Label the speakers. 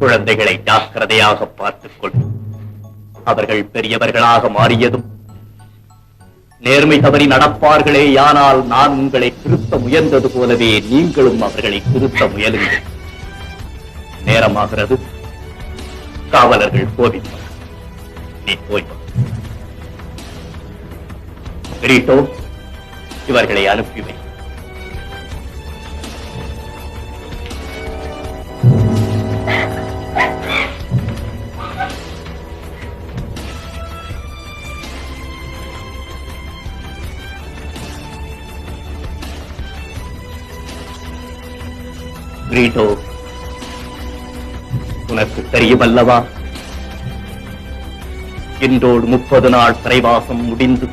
Speaker 1: குழந்தைகளை ஜாக்கிரதையாக பார்த்துக் கொள். அவர்கள் பெரியவர்களாக மாறியதும் நேர்மை தவறி நடப்பார்களே. ஆனால் நான் உங்களை திருத்த முயன்றது போலவே நீங்களும் அவர்களை திருத்த முயலுங்கள். நேரமாகிறது. காவலர்கள் கோபிப்பார். நீ போய் கிரீட்டோ, இவர்களை அனுப்பிவை. கிரீட்டோ, உனக்கு தெரியுமல்லவா, இன்றோடு 30 நாள் சிறைவாசம் முடிந்து